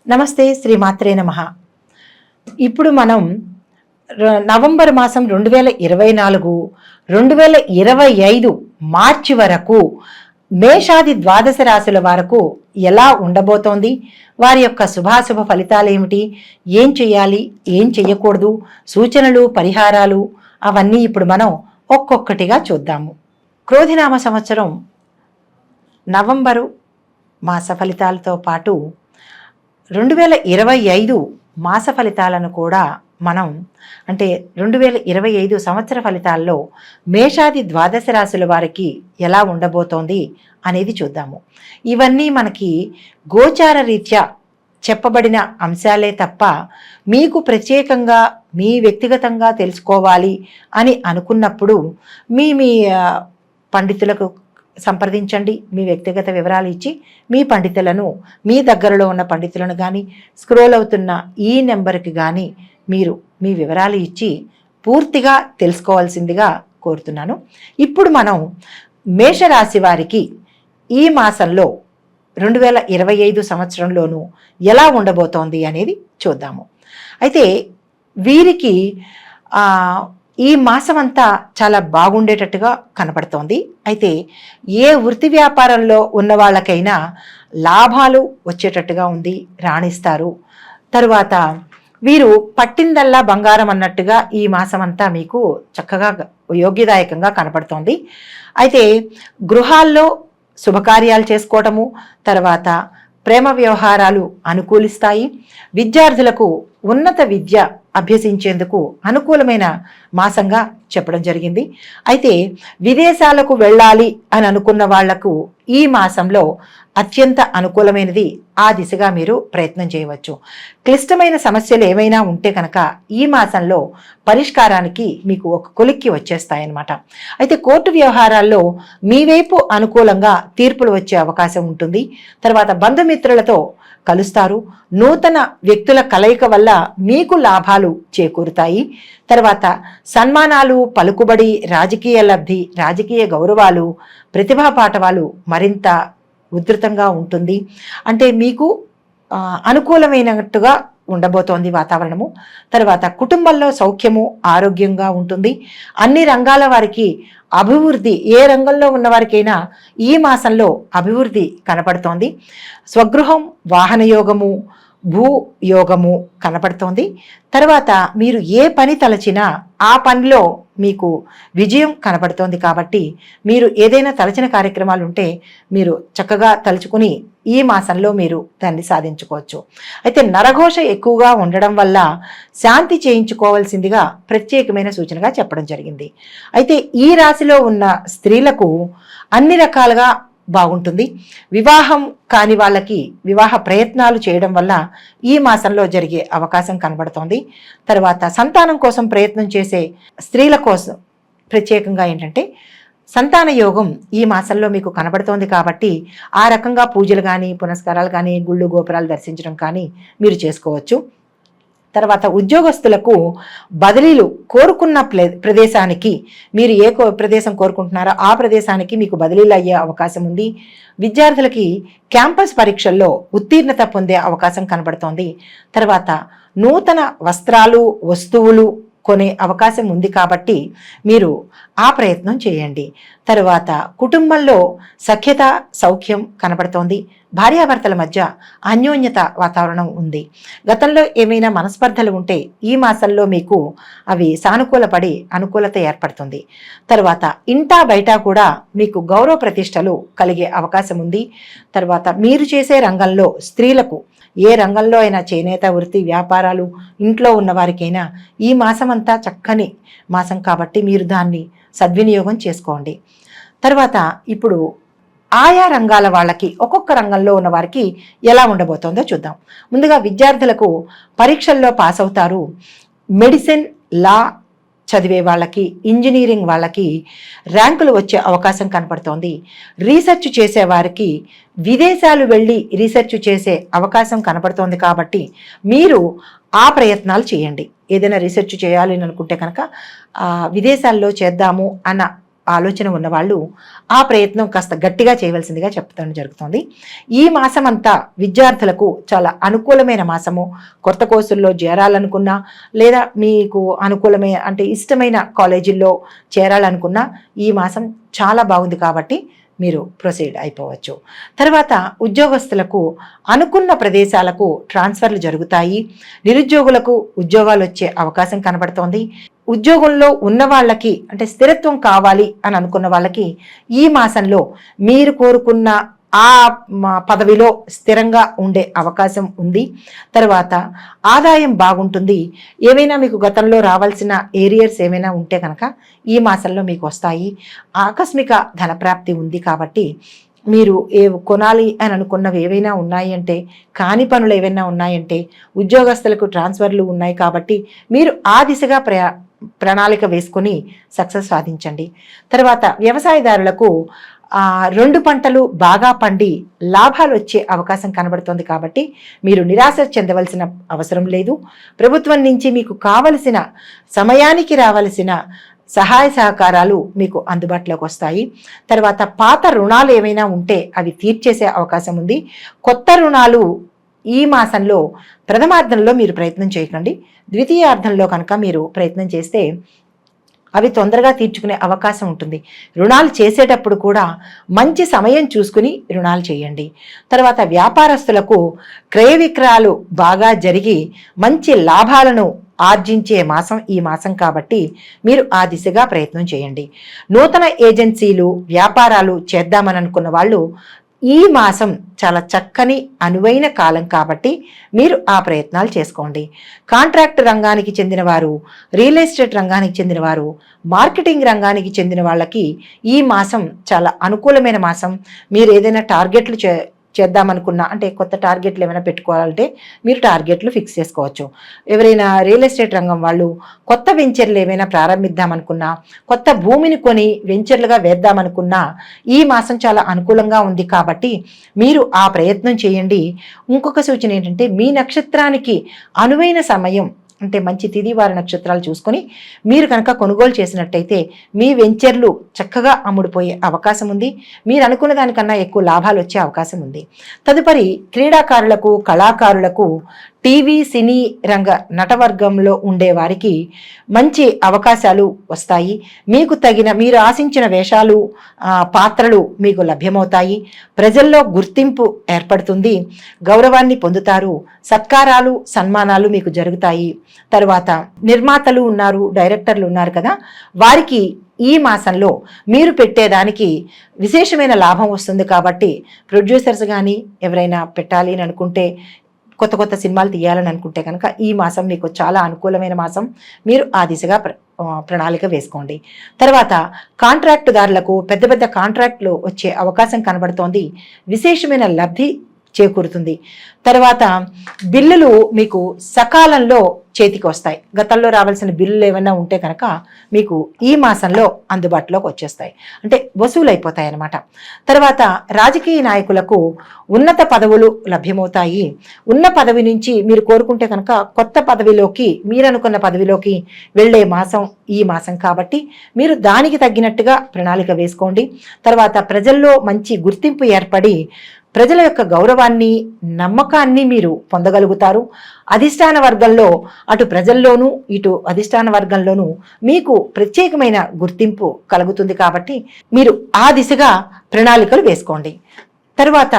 నమస్తే, శ్రీమాత్రే నమః. ఇప్పుడు మనం నవంబర్ మాసం 2024, 2025 మార్చి వరకు మేషాది ద్వాదశ రాశుల వరకు ఎలా ఉండబోతోంది, వారి యొక్క శుభాశుభ ఫలితాలు ఏమిటి, ఏం చేయాలి, ఏం చేయకూడదు, సూచనలు, పరిహారాలు అవన్నీ ఇప్పుడు మనం ఒక్కొక్కటిగా చూద్దాము. క్రోధినామ సంవత్సరం నవంబరు మాస ఫలితాలతో పాటు 2025 మాస ఫలితాలను కూడా మనం అంటే 2025 సంవత్సర ఫలితాల్లో మేషాది ద్వాదశ రాశుల వారికి ఎలా ఉండబోతోంది అనేది చూద్దాము. ఇవన్నీ మనకి గోచార రీత్యా చెప్పబడిన అంశాలే తప్ప మీకు ప్రత్యేకంగా మీ వ్యక్తిగతంగా తెలుసుకోవాలి అని అనుకున్నప్పుడు మీ పండితులకు సంప్రదించండి. మీ వ్యక్తిగత వివరాలు ఇచ్చి మీ పండితులను, మీ దగ్గరలో ఉన్న పండితులను కానీ, స్క్రోల్ అవుతున్న ఈ నెంబర్కి కానీ మీరు మీ వివరాలు ఇచ్చి పూర్తిగా తెలుసుకోవాల్సిందిగా కోరుతున్నాను. ఇప్పుడు మనం మేషరాశి వారికి ఈ మాసంలో 2025 సంవత్సరంలోనూ ఎలా ఉండబోతోంది అనేది చూద్దాము. అయితే వీరికి ఈ మాసం అంతా చాలా బాగుండేటట్టుగా కనపడుతోంది. అయితే ఏ వృత్తి వ్యాపారంలో ఉన్న వాళ్ళకైనా లాభాలు వచ్చేటట్టుగా ఉంది, రాణిస్తారు. తరువాత వీరు పట్టిందల్లా బంగారం అన్నట్టుగా ఈ మాసం అంతా మీకు చక్కగా యోగ్యదాయకంగా కనపడుతోంది. అయితే గృహాల్లో శుభకార్యాలు చేసుకోవటము, తర్వాత ప్రేమ వ్యవహారాలు అనుకూలిస్తాయి. విద్యార్థులకు ఉన్నత విద్య అభ్యసించేందుకు అనుకూలమైన మాసంగా చెప్పడం జరిగింది. అయితే విదేశాలకు వెళ్ళాలి అని అనుకున్న వాళ్లకు ఈ మాసంలో అత్యంత అనుకూలమైనది. ఆ దిశగా మీరు ప్రయత్నం చేయవచ్చు. క్లిష్టమైన సమస్యలు ఏమైనా ఉంటే కనుక ఈ మాసంలో పరిష్కారానికి మీకు ఒక కొలిక్కి వచ్చేస్తాయన్నమాట. అయితే కోర్టు వ్యవహారాల్లో మీ వైపు అనుకూలంగా తీర్పులు వచ్చే అవకాశం ఉంటుంది. తర్వాత బంధుమిత్రులతో కలుస్తారు. నూతన వ్యక్తుల కలయిక వల్ల మీకు లాభాలు చేకూరుతాయి. తర్వాత సన్మానాలు, పలుకుబడి, రాజకీయ లబ్ధి, రాజకీయ గౌరవాలు, ప్రతిభా పాఠవాలు మరింత ఉధృతంగా ఉంటుంది. అంటే మీకు అనుకూలమైనట్టుగా ఉండబోతోంది వాతావరణము. తర్వాత కుటుంబంలో సౌఖ్యము, ఆరోగ్యంగా ఉంటుంది. అన్ని రంగాల వారికి అభివృద్ధి, ఏ రంగంలో ఉన్నవారికైనా ఈ మాసంలో అభివృద్ధి కనపడుతోంది. స్వగృహం, వాహన యోగము, భూయోగము కనపడుతోంది. తర్వాత మీరు ఏ పని తలచినా ఆ పనిలో మీకు విజయం కనపడుతోంది. కాబట్టి మీరు ఏదైనా తలచిన కార్యక్రమాలు ఉంటే మీరు చక్కగా తలుచుకుని ఈ మాసంలో మీరు దాన్ని సాధించుకోవచ్చు. అయితే నరఘోష ఎక్కువగా ఉండడం వల్ల శాంతి చేయించుకోవాల్సిందిగా ప్రత్యేకమైన సూచనగా చెప్పడం జరిగింది. అయితే ఈ రాశిలో ఉన్న స్త్రీలకు అన్ని రకాలుగా బాగుంటుంది. వివాహం కాని వాళ్ళకి వివాహ ప్రయత్నాలు చేయడం వల్ల ఈ మాసంలో జరిగే అవకాశం కనబడుతోంది. తర్వాత సంతానం కోసం ప్రయత్నం చేసే స్త్రీల కోసం ప్రత్యేకంగా ఏంటంటే సంతాన యోగం ఈ మాసంలో మీకు కనబడుతోంది. కాబట్టి ఆ రకంగా పూజలు కానీ, పునస్కారాలు కానీ, గుళ్ళు గోపురాలు దర్శించడం కానీ మీరు చేసుకోవచ్చు. తర్వాత ఉద్యోగస్తులకు బదిలీలు కోరుకున్న ప్రదేశానికి, మీరు ఏ ప్రదేశం కోరుకుంటున్నారో ఆ ప్రదేశానికి మీకు బదిలీలు అయ్యే అవకాశం ఉంది. విద్యార్థులకి క్యాంపస్ పరీక్షల్లో ఉత్తీర్ణత పొందే అవకాశం కనబడుతోంది. తర్వాత నూతన వస్త్రాలు, వస్తువులు కొనే అవకాశం ఉంది. కాబట్టి మీరు ఆ ప్రయత్నం చేయండి. తరువాత కుటుంబంలో సఖ్యత, సౌఖ్యం కనబడుతోంది. భార్యాభర్తల మధ్య అన్యోన్యత వాతావరణం ఉంది. గతంలో ఏమైనా మనస్పర్ధలు ఉంటే ఈ మాసంలో మీకు అవి సానుకూలపడి అనుకూలత ఏర్పడుతుంది. తర్వాత ఇంటా బయట కూడా మీకు గౌరవ ప్రతిష్టలు కలిగే అవకాశం ఉంది. తర్వాత మీరు చేసే రంగంలో స్త్రీలకు, ఏ రంగంలో అయినా, చేనేత వృత్తి, వ్యాపారాలు, ఇంట్లో ఉన్న వారికైనా ఈ మాసం అంతా చక్కని మాసం కాబట్టి మీరు దాన్ని సద్వినియోగం చేసుకోండి. తర్వాత ఇప్పుడు ఆయా రంగాల వాళ్ళకి, ఒక్కొక్క రంగంలో ఉన్న వారికి ఎలా ఉండబోతోందో చూద్దాం. ముందుగా విద్యార్థులకు పరీక్షల్లో పాస్ అవుతారు. మెడిసిన్, లా చదివే వాళ్ళకి, ఇంజనీరింగ్ వాళ్ళకి ర్యాంకులు వచ్చే అవకాశం కనపడుతోంది. రీసెర్చ్ చేసే వారికి విదేశాలు వెళ్ళి రీసెర్చ్ చేసే అవకాశం కనపడుతోంది. కాబట్టి మీరు ఆ ప్రయత్నాలు చేయండి. ఏదైనా రీసెర్చ్ చేయాలి అని అనుకుంటే కనుక విదేశాల్లో చేద్దాము అన్న ఆలోచన ఉన్నవాళ్ళు ఆ ప్రయత్నం కాస్త గట్టిగా చేయవలసిందిగా చెప్పడం జరుగుతుంది. ఈ మాసం అంతా విద్యార్థులకు చాలా అనుకూలమైన మాసము. కొత్త కోర్సుల్లో చేరాలనుకున్నా, లేదా మీకు అనుకూలమైన అంటే ఇష్టమైన కాలేజీల్లో చేరాలనుకున్నా ఈ మాసం చాలా బాగుంది కాబట్టి మీరు ప్రొసీడ్ అయిపోవచ్చు. తర్వాత ఉద్యోగస్తులకు అనుకున్న ప్రదేశాలకు ట్రాన్స్ఫర్లు జరుగుతాయి. నిరుద్యోగులకు ఉద్యోగాలు వచ్చే అవకాశం కనబడుతోంది. ఉద్యోగంలో ఉన్న వాళ్ళకి అంటే స్థిరత్వం కావాలి అని అనుకున్న వాళ్ళకి ఈ మాసంలో మీరు కోరుకున్న ఆ పదవిలో స్థిరంగా ఉండే అవకాశం ఉంది. తర్వాత ఆదాయం బాగుంటుంది. ఏమైనా మీకు గతంలో రావాల్సిన ఏరియర్స్ ఏమైనా ఉంటే కనుక ఈ మాసంలో మీకు వస్తాయి. ఆకస్మిక ధనప్రాప్తి ఉంది కాబట్టి మీరు కొనాలి అని అనుకున్నవి ఏవైనా ఉన్నాయి అంటే, కాని పనులు ఏవైనా ఉన్నాయంటే, ఉద్యోగస్తులకు ట్రాన్స్ఫర్లు ఉన్నాయి కాబట్టి మీరు ఆ దిశగా ప్రణాళిక వేసుకొని సక్సెస్ సాధించండి. తర్వాత వ్యవసాయదారులకు 2 పంటలు బాగా పండి లాభాలు వచ్చే అవకాశం కనబడుతోంది కాబట్టి మీరు నిరాశ చెందవలసిన అవసరం లేదు. ప్రభుత్వం నుంచి మీకు కావలసిన సమయానికి రావలసిన సహాయ సహకారాలు మీకు అందుబాటులోకి వస్తాయి. తర్వాత పాత రుణాలు ఏమైనా ఉంటే అవి తీర్చేసే అవకాశం ఉంది. కొత్త రుణాలు ఈ మాసంలో ప్రథమార్థంలో మీరు ప్రయత్నం చేయకండి. ద్వితీయార్థంలో కనుక మీరు ప్రయత్నం చేస్తే అవి తొందరగా తీర్చుకునే అవకాశం ఉంటుంది. రుణాలు చేసేటప్పుడు కూడా మంచి సమయం చూసుకుని రుణాలు చేయండి. తర్వాత వ్యాపారస్తులకు క్రయ విక్రయాలు బాగా జరిగి మంచి లాభాలను ఆర్జించే మాసం ఈ మాసం కాబట్టి మీరు ఆ దిశగా ప్రయత్నం చేయండి. నూతన ఏజెన్సీలు వ్యాపారాలు చేద్దామని అనుకున్న వాళ్ళు ఈ మాసం చాలా చక్కని అనువైన కాలం కాబట్టి మీరు ఆ ప్రయత్నాలు చేసుకోండి. కాంట్రాక్ట్ రంగానికి చెందిన వారు, రియల్ ఎస్టేట్ రంగానికి చెందిన వారు, మార్కెటింగ్ రంగానికి చెందిన వాళ్ళకి ఈ మాసం చాలా అనుకూలమైన మాసం. మీరు ఏదైనా టార్గెట్లు చేద్దామనుకున్నా అంటే కొత్త టార్గెట్లు ఏమైనా పెట్టుకోవాలంటే మీరు టార్గెట్లు ఫిక్స్ చేసుకోవచ్చు. ఎవరైనా రియల్ ఎస్టేట్ రంగం వాళ్ళు కొత్త వెంచర్లు ఏమైనా ప్రారంభిద్దామనుకున్నా, కొత్త భూమిని కొని వెంచర్లుగా వేద్దామనుకున్నా ఈ మాసం చాలా అనుకూలంగా ఉంది కాబట్టి మీరు ఆ ప్రయత్నం చేయండి. ఇంకొక సూచన ఏంటంటే మీ నక్షత్రానికి అనువైన సమయం అంటే మంచి తిథి వార నక్షత్రాలు చూసుకొని మీరు కనుక కొనుగోలు చేసినట్టయితే మీ వెంచర్లు చక్కగా అమ్ముడుపోయే అవకాశం ఉంది. మీరు అనుకున్న దానికన్నా ఎక్కువ లాభాలు వచ్చే అవకాశం ఉంది. తదుపరి క్రీడాకారులకు, కళాకారులకు, టీవీ సినీ రంగ నటవర్గంలో ఉండే వారికి మంచి అవకాశాలు వస్తాయి. మీకు తగిన మీరు ఆశించిన వేషాలు, పాత్రలు మీకు లభ్యమవుతాయి. ప్రజల్లో గుర్తింపు ఏర్పడుతుంది. గౌరవాన్ని పొందుతారు. సత్కారాలు, సన్మానాలు మీకు జరుగుతాయి. తర్వాత నిర్మాతలు ఉన్నారు, డైరెక్టర్లు ఉన్నారు కదా, వారికి ఈ మాసంలో మీరు పెట్టేదానికి విశేషమైన లాభం వస్తుంది కాబట్టి ప్రొడ్యూసర్స్ కానీ ఎవరైనా పెట్టాలి అని అనుకుంటే, కొత్త కొత్త సినిమాలు తీయాలని అనుకుంటే కనుక ఈ మాసం మీకు చాలా అనుకూలమైన మాసం. మీరు ఆ దిశగా ప్రణాళిక వేసుకోండి. తర్వాత కాంట్రాక్టుదారులకు పెద్ద పెద్ద కాంట్రాక్టులు వచ్చే అవకాశం కనబడుతోంది. విశేషమైన లబ్ధి చేకూరుతుంది. తర్వాత బిల్లులు మీకు సకాలంలో చేతికి వస్తాయి. గతంలో రావాల్సిన బిల్లులు ఏమైనా ఉంటే కనుక మీకు ఈ మాసంలో అందుబాటులోకి వచ్చేస్తాయి, అంటే వసూలు అయిపోతాయి అన్నమాట. తర్వాత రాజకీయ నాయకులకు ఉన్నత పదవులు లభ్యమవుతాయి. ఉన్న పదవి నుంచి మీరు కోరుకుంటే కనుక కొత్త పదవిలోకి, మీరు అనుకున్న పదవిలోకి వెళ్ళే మాసం ఈ మాసం కాబట్టి మీరు దానికి తగ్గినట్టుగా ప్రణాళిక వేసుకోండి. తర్వాత ప్రజల్లో మంచి గుర్తింపు ఏర్పడి ప్రజల యొక్క గౌరవాన్ని, నమ్మకాన్ని మీరు పొందగలుగుతారు. అధిష్టాన వర్గంలో అటు ప్రజల్లోనూ ఇటు అధిష్టాన వర్గంలోనూ మీకు ప్రత్యేకమైన గుర్తింపు కలుగుతుంది కాబట్టి మీరు ఆ దిశగా ప్రణాళికలు వేసుకోండి. తర్వాత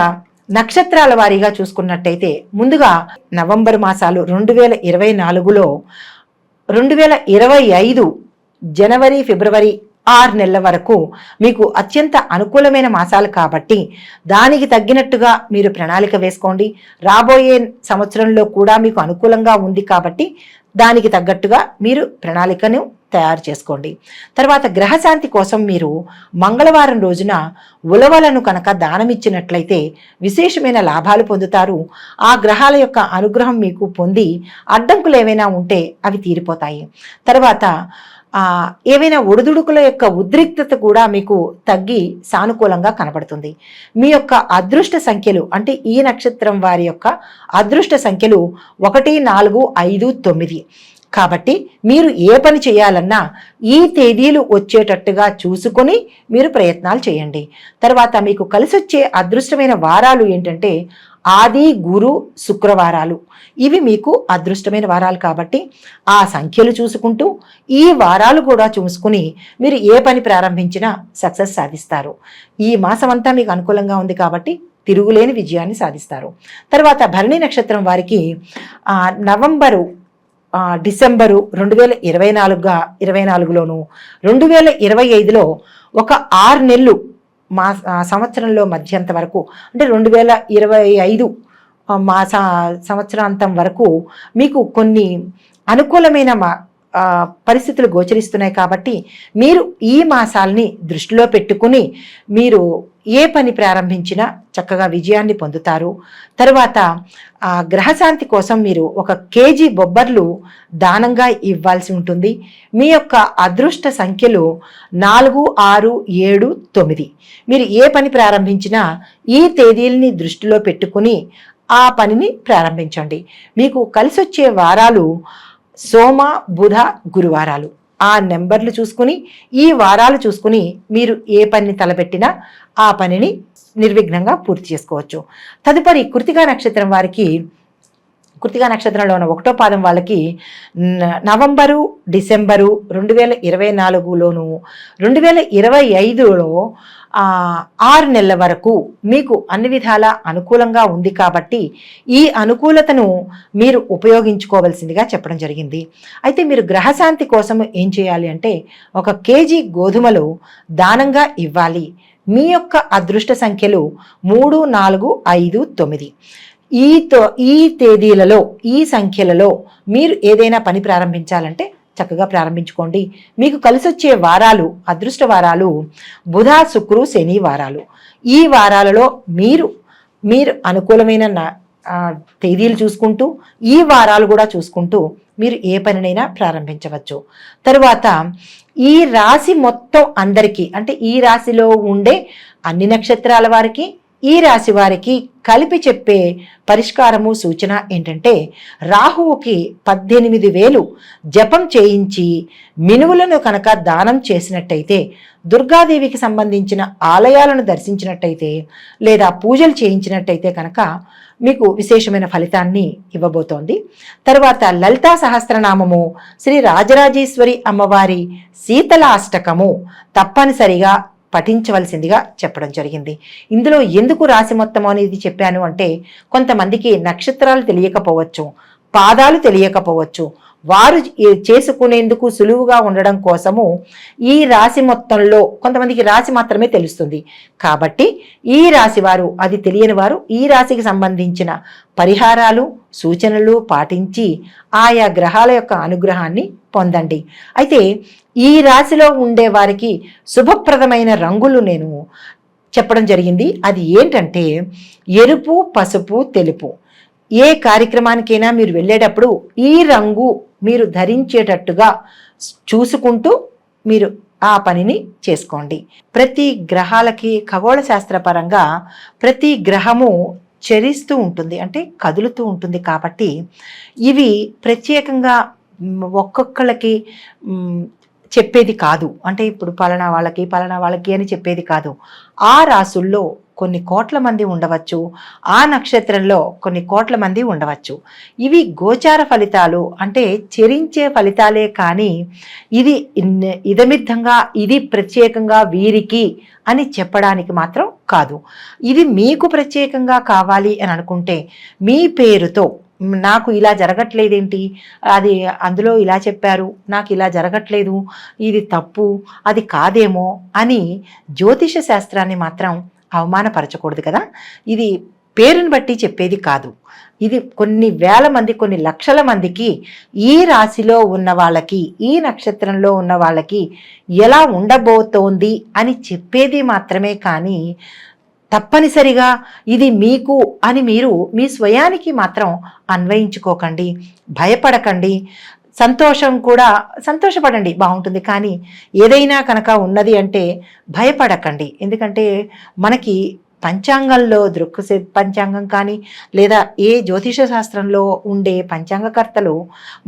నక్షత్రాల వారీగా చూసుకున్నట్టయితే ముందుగా నవంబర్ మాసాలు 2024లో 2025 జనవరి, ఫిబ్రవరి 6 నెలల వరకు మీకు అత్యంత అనుకూలమైన మాసాలు కాబట్టి దానికి తగ్గినట్టుగా మీరు ప్రణాళిక వేసుకోండి. రాబోయే సంవత్సరంలో కూడా మీకు అనుకూలంగా ఉంది కాబట్టి దానికి తగ్గట్టుగా మీరు ప్రణాళికను తయారు చేసుకోండి. తర్వాత గ్రహశాంతి కోసం మీరు మంగళవారం రోజున ఉలవలను కనుక దానమిచ్చినట్లయితే విశేషమైన లాభాలు పొందుతారు. ఆ గ్రహాల యొక్క అనుగ్రహం మీకు పొంది అడ్డంకులు ఏవైనా ఉంటే అవి తీరిపోతాయి. తర్వాత ఏవైనా ఒడిదుడుకుల యొక్క ఉద్రిక్తత కూడా మీకు తగ్గి సానుకూలంగా కనబడుతుంది. మీ యొక్క అదృష్ట సంఖ్యలు అంటే ఈ నక్షత్రం వారి యొక్క అదృష్ట సంఖ్యలు 1, 4, 5, 9. కాబట్టి మీరు ఏ పని చేయాలన్నా ఈ తేదీలు వచ్చేటట్టుగా చూసుకొని మీరు ప్రయత్నాలు చేయండి. తర్వాత మీకు కలిసొచ్చే అదృష్టమైన వారాలు ఏంటంటే ఆది, గురు, శుక్రవారాలు. ఇవి మీకు అదృష్టమైన వారాలు కాబట్టి ఆ సంఖ్యలు చూసుకుంటూ ఈ వారాలు కూడా చూసుకుని మీరు ఏ పని ప్రారంభించినా సక్సెస్ సాధిస్తారు. ఈ మాసం అంతా మీకు అనుకూలంగా ఉంది కాబట్టి తిరుగులేని విజయాన్ని సాధిస్తారు. తర్వాత భరణి నక్షత్రం వారికి నవంబరు, డిసెంబరు 2024లోను 2025లో ఒక 6 నెలలు సంవత్సరంలో మధ్యంత వరకు అంటే 2025 సంవత్సరాంతం వరకు మీకు కొన్ని అనుకూలమైన పరిస్థితులు గోచరిస్తున్నాయి కాబట్టి మీరు ఈ మాసాల్ని దృష్టిలో పెట్టుకుని మీరు ఏ పని ప్రారంభించినా చక్కగా విజయాన్ని పొందుతారు. తర్వాత గ్రహశాంతి కోసం మీరు 1 కేజీ బొబ్బర్లు దానంగా ఇవ్వాల్సి ఉంటుంది. మీ యొక్క అదృష్ట సంఖ్యలు 4, 6, 7, 9. మీరు ఏ పని ప్రారంభించినా ఈ తేదీల్ని దృష్టిలో పెట్టుకుని ఆ పనిని ప్రారంభించండి. మీకు కలిసొచ్చే వారాలు సోమ, బుధ, గురువారాలు. ఆ నెంబర్లు చూసుకుని ఈ వారాలు చూసుకుని మీరు ఏ పనిని తలపెట్టినా ఆ పనిని నిర్విఘ్నంగా పూర్తి చేసుకోవచ్చు. తదుపరి కృత్తికా నక్షత్రం వారికి, కృత్తికా నక్షత్రంలో ఉన్న 1వ పాదం వాళ్ళకి నవంబరు, డిసెంబరు 2024లోను 2025లో 6 నెలల వరకు మీకు అన్ని విధాల అనుకూలంగా ఉంది కాబట్టి ఈ అనుకూలతను మీరు ఉపయోగించుకోవాల్సిందిగా చెప్పడం జరిగింది. అయితే మీరు గ్రహశాంతి కోసం ఏం చేయాలి అంటే 1 కేజీ గోధుమలు దానంగా ఇవ్వాలి. మీ యొక్క అదృష్ట సంఖ్యలు 3, 4, 5, 9. ఈ తేదీలలో, ఈ సంఖ్యలలో మీరు ఏదైనా పని ప్రారంభించాలంటే చక్కగా ప్రారంభించుకోండి. మీకు కలిసొచ్చే వారాలు, అదృష్ట వారాలు బుధ, శుక్రు, శని వారాలు. ఈ వారాలలో మీరు అనుకూలమైన తేదీలు చూసుకుంటూ ఈ వారాలు కూడా చూసుకుంటూ మీరు ఏ పనినైనా ప్రారంభించవచ్చు. తరువాత ఈ రాశి మొత్తం అందరికీ అంటే ఈ రాశిలో ఉండే అన్ని నక్షత్రాల వారికి, ఈ రాశి వారికి కలిపి చెప్పే పరిష్కారము, సూచన ఏంటంటే రాహువుకి 18,000 జపం చేయించి మినువులను కనుక దానం చేసినట్టయితే, దుర్గాదేవికి సంబంధించిన ఆలయాలను దర్శించినట్టయితే లేదా పూజలు చేయించినట్టయితే కనుక మీకు విశేషమైన ఫలితాన్ని ఇవ్వబోతోంది. తర్వాత లలితా సహస్రనామము, శ్రీ రాజరాజేశ్వరి అమ్మవారి శీతల అష్టకము తప్పనిసరిగా పఠించవలసిందిగా చెప్పడం జరిగింది. ఇందులో ఎందుకు రాశి మొత్తం అనేది చెప్పాను అంటే కొంతమందికి నక్షత్రాలు తెలియకపోవచ్చు, పాదాలు తెలియకపోవచ్చు. వారు చేసుకునేందుకు సులువుగా ఉండడం కోసము ఈ రాశి మొత్తంలో కొంతమందికి రాశి మాత్రమే తెలుస్తుంది కాబట్టి ఈ రాశి వారు, అది తెలియని వారు ఈ రాశికి సంబంధించిన పరిహారాలు, సూచనలు పాటించి ఆయా గ్రహాల యొక్క అనుగ్రహాన్ని పొందండి. అయితే ఈ రాశిలో ఉండే వారికి శుభప్రదమైన రంగులు నేను చెప్పడం జరిగింది. అది ఏంటంటే ఎరుపు, పసుపు, తెలుపు. ఏ కార్యక్రమానికైనా మీరు వెళ్ళేటప్పుడు ఈ రంగు మీరు ధరించేటట్టుగా చూసుకుంటూ మీరు ఆ పనిని చేసుకోండి. ప్రతి గ్రహాలకి ఖగోళ శాస్త్రపరంగా ప్రతి గ్రహము చరిస్తూ ఉంటుంది, అంటే కదులుతూ ఉంటుంది. కాబట్టి ఇవి ప్రత్యేకంగా ఒక్కొక్కళ్ళకి చెప్పేది కాదు. అంటే ఇప్పుడు పలానా వాళ్ళకి అని చెప్పేది కాదు. ఆ రాసుల్లో కొన్ని కోట్ల మంది ఉండవచ్చు, ఆ నక్షత్రంలో కొన్ని కోట్ల మంది ఉండవచ్చు. ఇవి గోచార ఫలితాలు, అంటే చెరించే ఫలితాలే కానీ ఇది ఇదమిద్ధంగా ఇది ప్రత్యేకంగా వీరికి అని చెప్పడానికి మాత్రం కాదు. ఇది మీకు ప్రత్యేకంగా కావాలి అని అనుకుంటే మీ పేరుతో నాకు ఇలా జరగట్లేదేంటి, అది అందులో ఇలా చెప్పారు, నాకు ఇలా జరగట్లేదు, ఇది తప్పు, అది కాదేమో అని జ్యోతిష శాస్త్రాన్ని మాత్రం అవమానపరచకూడదు కదా. ఇది పేరుని బట్టి చెప్పేది కాదు. ఇది కొన్ని వేల మంది, కొన్ని లక్షల మందికి ఈ రాశిలో ఉన్న వాళ్ళకి, ఈ నక్షత్రంలో ఉన్న వాళ్ళకి ఎలా ఉండబోతోంది అని చెప్పేది మాత్రమే కానీ తప్పనిసరిగా ఇది మీకు అని మీరు మీ స్వయానికి మాత్రం అన్వయించుకోకండి, భయపడకండి. సంతోషపడండి, బాగుంటుంది. కానీ ఏదైనా కనుక ఉన్నది అంటే భయపడకండి. ఎందుకంటే మనకి పంచాంగంలో దృక్సే పంచాంగం కానీ లేదా ఏ జ్యోతిష శాస్త్రంలో ఉండే పంచాంగకర్తలు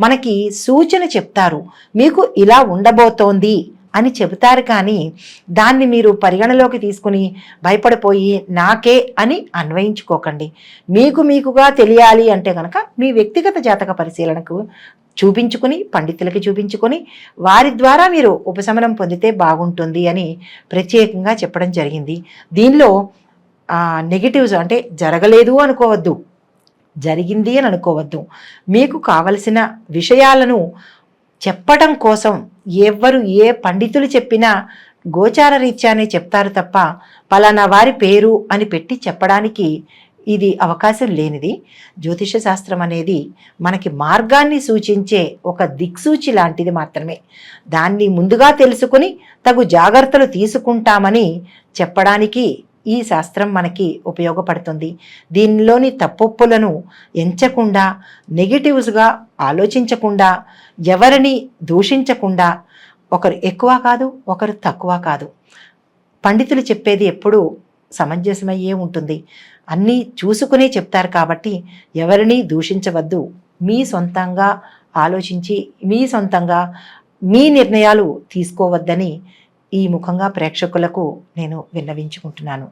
మనకి సూచన చెప్తారు, మీకు ఇలా ఉండబోతోంది అని చెబుతారు. కానీ దాన్ని మీరు పరిగణలోకి తీసుకుని భయపడిపోయి నాకే అని అన్వయించుకోకండి. మీకుగా తెలియాలి అంటే కనుక మీ వ్యక్తిగత జాతక పరిశీలనకు చూపించుకుని, పండితులకి చూపించుకొని వారి ద్వారా మీరు ఉపశమనం పొందితే బాగుంటుంది అని ప్రత్యేకంగా చెప్పడం జరిగింది. దీనిలో నెగిటివ్స్ అంటే జరగలేదు అనుకోవద్దు, జరిగింది అని అనుకోవద్దు. మీకు కావలసిన విషయాలను చెప్పడం కోసం ఎవరు ఏ పండితులు చెప్పినా గోచార రీత్యానే చెప్తారు తప్ప పలానా వారి పేరు అని పెట్టి చెప్పడానికి ఇది అవకాశం లేనిది. జ్యోతిష శాస్త్రం అనేది మనకి మార్గాన్ని సూచించే ఒక దిక్సూచి లాంటిది మాత్రమే. దాన్ని ముందుగా తెలుసుకుని తగు జాగ్రత్తలు తీసుకుంటామని చెప్పడానికి ఈ శాస్త్రం మనకి ఉపయోగపడుతుంది. దీనిలోని తప్పొప్పులను ఎంచకుండా, నెగిటివ్స్గా ఆలోచించకుండా, ఎవరిని దూషించకుండా, ఒకరు ఎక్కువ కాదు ఒకరు తక్కువ కాదు, పండితులు చెప్పేది ఎప్పుడూ సమంజసమయ్యే ఉంటుంది. అన్నీ చూసుకునే చెప్తారు కాబట్టి ఎవరిని దూషించవద్దు. మీ సొంతంగా ఆలోచించి మీ సొంతంగా మీ నిర్ణయాలు తీసుకోవద్దని ఈ ముఖంగా ప్రేక్షకులకు నేను విన్నవించుకుంటున్నాను.